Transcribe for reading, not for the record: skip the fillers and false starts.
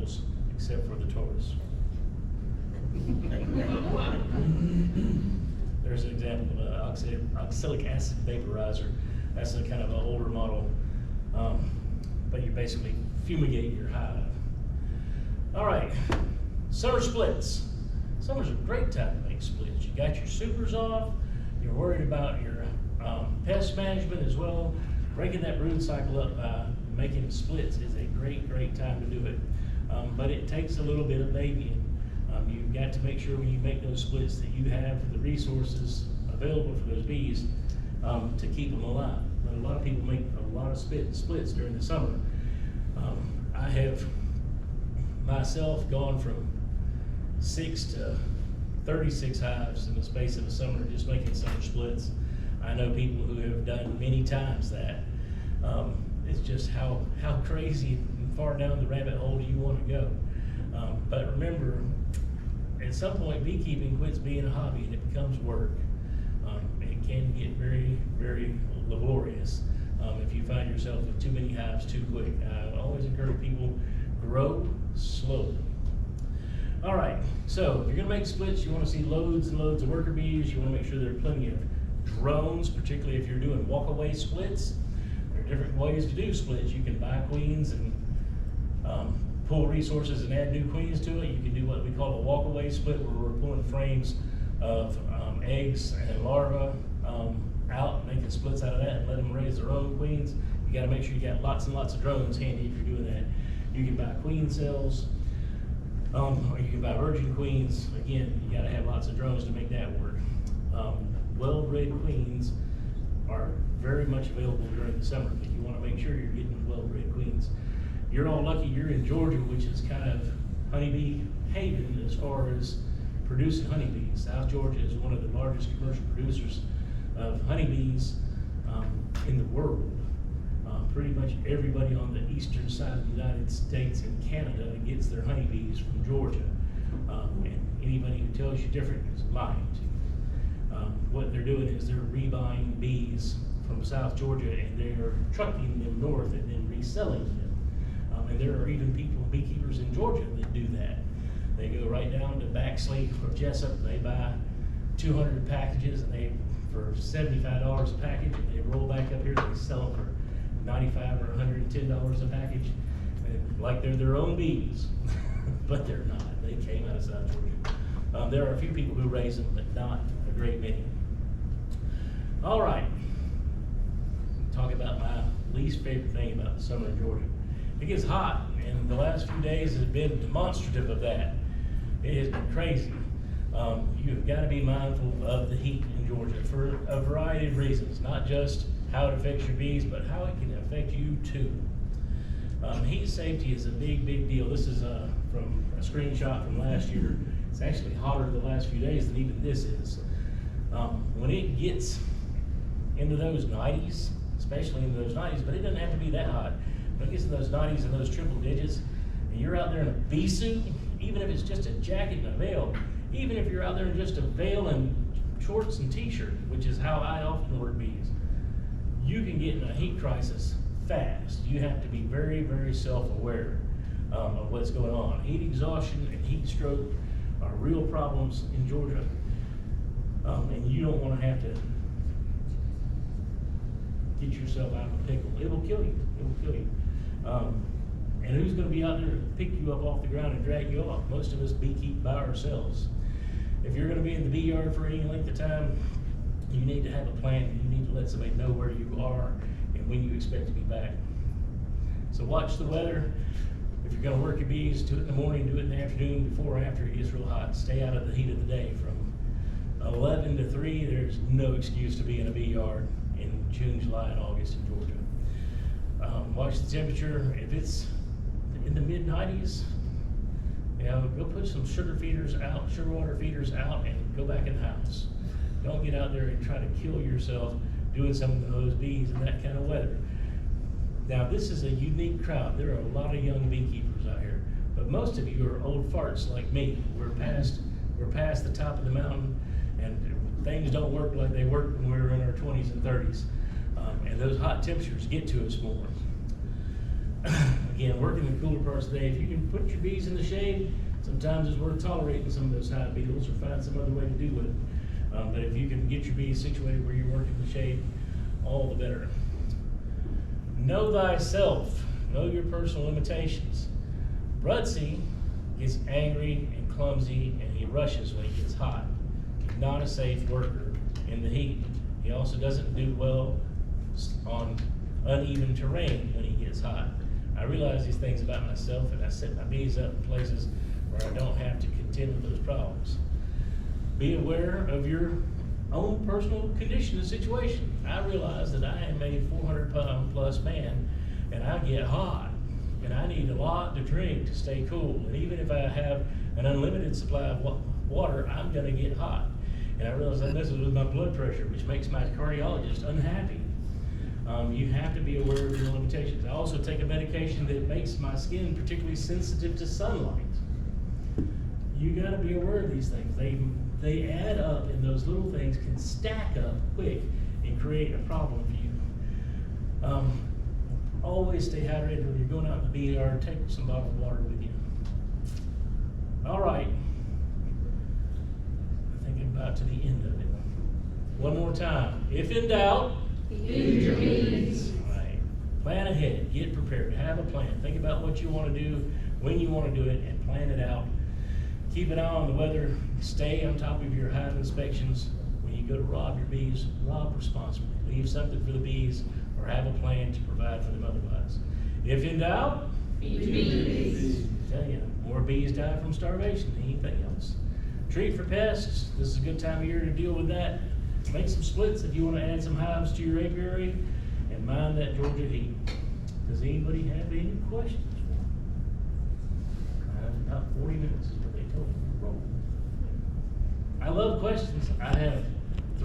animals, except for the tortoise. There's an example of an oxalic acid vaporizer. That's a kind of an older model, but you basically fumigate your hive. All right, summer splits. Summer's a great time to make splits. You got your supers off, you're worried about your pest management as well. Breaking that brood cycle up by making splits is a great, great time to do it. But it takes a little bit of babying. You've got to make sure when you make those splits that you have the resources available for those bees to keep them alive. But a lot of people make a lot of splits during the summer. I have myself gone from 6 to 36 hives in the space of a summer just making summer splits. I know people who have done many times that. It's just how crazy and far down the rabbit hole do you want to go. But remember, at some point beekeeping quits being a hobby and it becomes work. It can get very, very laborious if you find yourself with too many hives too quick. I always encourage people, grow slowly. All right, so if you're gonna make splits, you wanna see loads and loads of worker bees. You wanna make sure there are plenty of drones, particularly if you're doing walk-away splits. There are different ways to do splits. You can buy queens and pull resources and add new queens to it. You can do what we call a walk-away split, where we're pulling frames of eggs and larvae out, making splits out of that and let them raise their own queens. You gotta make sure you got lots and lots of drones handy if you're doing that. You can buy queen cells, or you can buy virgin queens. Again, you gotta have lots of drones to make that work. Well-bred queens are very much available during the summer, but you wanna make sure you're getting well-bred queens. You're all lucky you're in Georgia, which is kind of honeybee haven as far as producing honeybees. South Georgia is one of the largest commercial producers of honeybees in the world. Pretty much everybody on the eastern side of the United States and Canada gets their honeybees from Georgia. And anybody who tells you different is lying to you. What they're doing is they're rebuying bees from South Georgia and they're trucking them north and then reselling them. And there are even beekeepers in Georgia that do that. They go right down to Baxley or Jessup, they buy 200 packages and they, for $75 a package, and they roll back up here, they sell them for $95 or $110 a package, and like they're their own bees, but they're not. They came out of South Georgia. There are a few people who raise them, but not a great many. All right, talk about my least favorite thing about the summer in Georgia. It gets hot, and the last few days have been demonstrative of that. It has been crazy. You've got to be mindful of the heat in Georgia for a variety of reasons, not just how it affects your bees, but how it can affect you too. Heat safety is a big, big deal. This is from a screenshot from last year. It's actually hotter the last few days than even this is. When it gets into those 90s, especially into those 90s, but it doesn't have to be that hot. When it gets in those 90s and those triple digits, and you're out there in a bee suit, even if it's just a jacket and a veil, even if you're out there in just a veil and shorts and t-shirt, which is how I often work bees, you can get in a heat crisis fast. You have to be very, very self-aware of what's going on. Heat exhaustion and heat stroke are real problems in Georgia, and you don't want to have to get yourself out of a pickle. It will kill you. It will kill you. And who's going to be out there to pick you up off the ground and drag you off? Most of us beekeep by ourselves. If you're going to be in the bee yard for any length of time, you need to have a plan. You need to let somebody know where you are and when you expect to be back. So watch the weather. If you're going to work your bees, do it in the morning, do it in the afternoon, before or after it gets real hot. Stay out of the heat of the day. From 11 to 3, there's no excuse to be in a bee yard in June, July, and August in Georgia. Watch the temperature. If it's in the mid-90s, go put some sugar feeders out, sugar water feeders out, and go back in the house. Don't get out there and try to kill yourself doing something to those bees in that kind of weather. Now, this is a unique crowd. There are a lot of young beekeepers out here, but most of you are old farts like me. We're past the top of the mountain, and things don't work like they worked when we were in our 20s and 30s. And those hot temperatures get to us more. Again, working the cooler parts of the day, if you can put your bees in the shade, sometimes it's worth tolerating some of those hive beetles or find some other way to do it. But if you can get your bees situated where you're working the shade, all the better. Know thyself. Know your personal limitations. Burtz gets angry and clumsy, and he rushes when he gets hot. He's not a safe worker in the heat. He also doesn't do well on uneven terrain when he gets hot. I realize these things about myself, and I set my bees up in places where I don't have to contend with those problems. Be aware of your own personal condition and situation. I realize that I am a 400-pound plus man, and I get hot, and I need a lot to drink to stay cool. And even if I have an unlimited supply of water, I'm gonna get hot. And I realize that messes with my blood pressure, which makes my cardiologist unhappy. You have to be aware of your limitations. I also take a medication that makes my skin particularly sensitive to sunlight. You gotta be aware of these things. They add up, and those little things can stack up quick and create a problem for you. Always stay hydrated when you're going out in the bee yard. Take some bottled water with you. All right. I think I'm about to the end of it. One more time. If in doubt, feed your bees. All right. Plan ahead. Get prepared. Have a plan. Think about what you want to do, when you want to do it, and plan it out. Keep an eye on the weather. Stay on top of your hive inspections. When you go to rob your bees, rob responsibly. Leave something for the bees, or have a plan to provide for them otherwise. If in doubt, feed your bees. I tell you, more bees die from starvation than anything else. Treat for pests. This is a good time of year to deal with that. Make some splits if you want to add some hives to your apiary, and mind that Georgia heat. Does anybody have any questions? About 40 minutes is what they told me. I love questions. I have